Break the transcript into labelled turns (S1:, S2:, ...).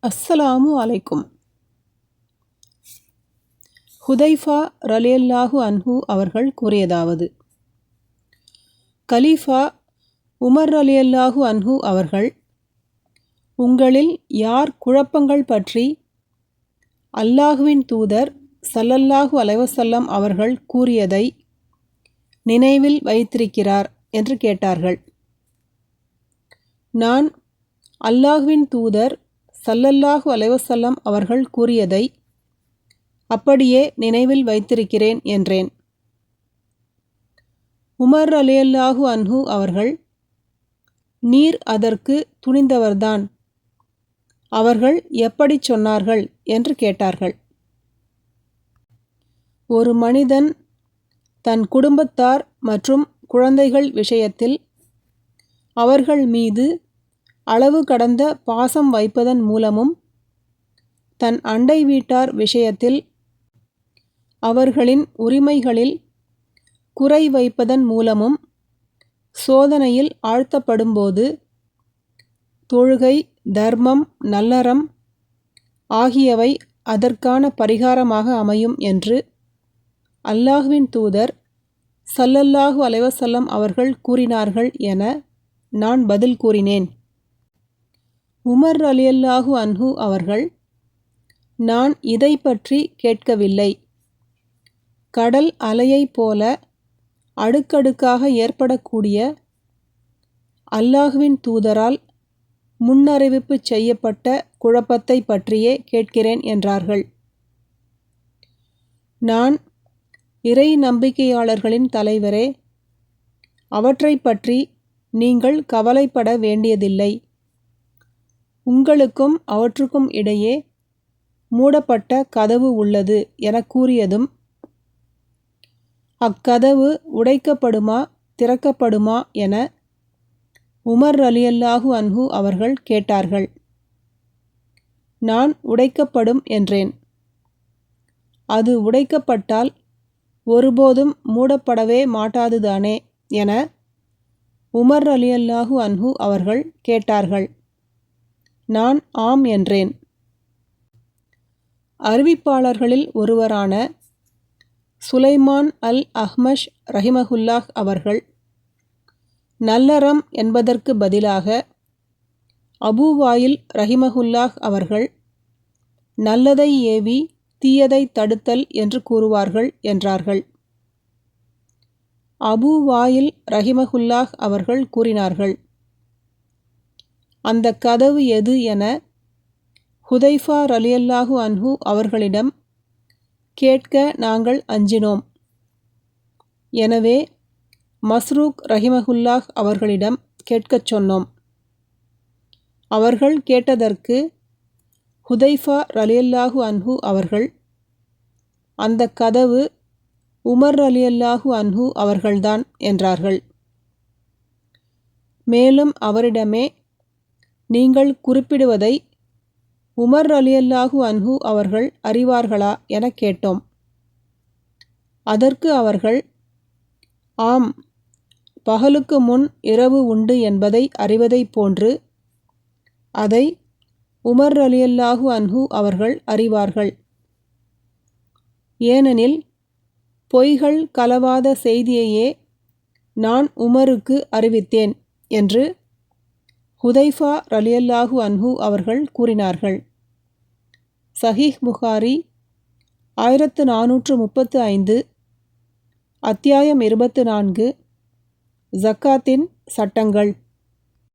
S1: அஸ்ஸலாமு அலைக்கும். ஹுதைஃபா ரலியல்லாஹு அன்ஹு அவர்கள் கூறியதாவது, கலீஃபா உமர் ரலியல்லாஹு அன்ஹு அவர்கள், உங்களில் யார் குழப்பங்கள் பற்றி அல்லாஹுவின் தூதர் ஸல்லல்லாஹு அலைஹி வஸல்லம் அவர்கள் கூறியதை நினைவில் வைத்திருக்கிறார் என்று கேட்டார்கள். நான் அல்லாஹுவின் தூதர் ஸல்லல்லாஹு அலைஹி வஸல்லம் அவர்கள் கூறியதை அப்படியே நினைவில் வைத்திருக்கிறேன் என்றேன். உமர் ரலியல்லாஹு அன்ஹு அவர்கள், நீர் அதற்கு துணிந்தவர்தான், அவர்கள் எப்படி சொன்னார்கள் என்று கேட்டார்கள். ஒரு மனிதன் தன் குடும்பத்தார் மற்றும் குழந்தைகள் விஷயத்தில் அவர்கள் மீது அளவு கடந்த பாசம் வைப்பதன் மூலமும், தன் அண்டை வீட்டார் விஷயத்தில் அவர்களின் உரிமைகளில் குறை வைப்பதன் மூலமும் சோதனையில் ஆழ்த்தப்படும்போது, தொழுகை, தர்மம், நல்லறம் ஆகியவை அதற்கான பரிகாரமாக அமையும் என்று அல்லாஹுவின் தூதர் ஸல்லல்லாஹு அலைஹி வஸல்லம் அவர்கள் கூறினார்கள் என நான் பதில் கூறினேன். உமர் ரலியல்லாஹு அன்ஹு அவர்கள், நான் இதை பற்றி கேட்கவில்லை. கடல் அலையைப் போல அடுக்கடுக்காக ஏற்படக்கூடிய அல்லாஹுவின் தூதரால் முன்னறிவிப்பு செய்யப்பட்ட குழப்பத்தை பற்றியே கேட்கிறேன் என்றார்கள். நான் இறை நம்பிக்கையாளர்களின் தலைவரே, அவற்றை பற்றி நீங்கள் கவலைப்பட வேண்டியதில்லை. உங்களுக்கும் அவற்றுக்கும் இடையே மூடப்பட்ட கதவு உள்ளது என கூறியதும், அக்கதவு உடைக்கப்படுமா திறக்கப்படுமா என உமர் ரலியல்லாஹு அன்ஹு அவர்கள் கேட்டார்கள். நான் உடைக்கப்படும் என்றேன். அது உடைக்கப்பட்டால் ஒருபோதும் மூடப்படவே மாட்டாதுதானே என உமர் ரலியல்லாஹு அன்ஹு அவர்கள் கேட்டார்கள். நான் ஆம் என்றேன். அறிவிப்பாளர்களில் ஒருவரான சுலைமான் அல் அஹ்மஷ் ரஹிமஹுல்லாஹ் அவர்கள், நல்லறம் என்பதற்கு பதிலாக அபூ வாயில் ரஹிமஹுல்லாஹ் அவர்கள், நல்லதை ஏவி தீயதை தடுத்தல் என்று கூறுவார்கள் என்றார்கள். அபூ வாயில் ரஹிமஹுல்லாஹ் அவர்கள் கூறினார்கள், அந்த கதவு எது என ஹுதைஃபா ரலியல்லாஹு அன்ஹு அவர்களிடம் கேட்க நாங்கள் அஞ்சினோம். எனவே மஸ்ரூக் ரஹிமஹுல்லாஹ் அவர்களிடம் கேட்கச் சொன்னோம். அவர்கள் கேட்டதற்கு ஹுதைஃபா ரலியல்லாஹு அன்ஹு அவர்கள், அந்த கதவு உமர் ரலியல்லாஹு அன்ஹு அவர்கள்தான் என்றார்கள். மேலும் அவரிடமே, நீங்கள் குறிப்பிடுவதை உமர் ரலியல்லாஹு அன்ஹு அவர்கள் அறிவார்களா என கேட்டோம். அதற்கு அவர்கள், ஆம், பகலுக்கு முன் இரவு உண்டு என்பதை அறிவதைப் போன்று அதை உமர் ரலியல்லாஹு அன்ஹு அவர்கள் அறிவார்கள். ஏனெனில் பொய்கள் கலவாத செய்தியையே நான் உமருக்கு அறிவித்தேன் என்று ஹுதைஃபா ரலியல்லாஹு அன்ஹு அவர்கள் கூறினார்கள். சஹீஹ் புகாரி 1435, அத்தியாயம் 24, ஜக்காத்தின் சட்டங்கள்.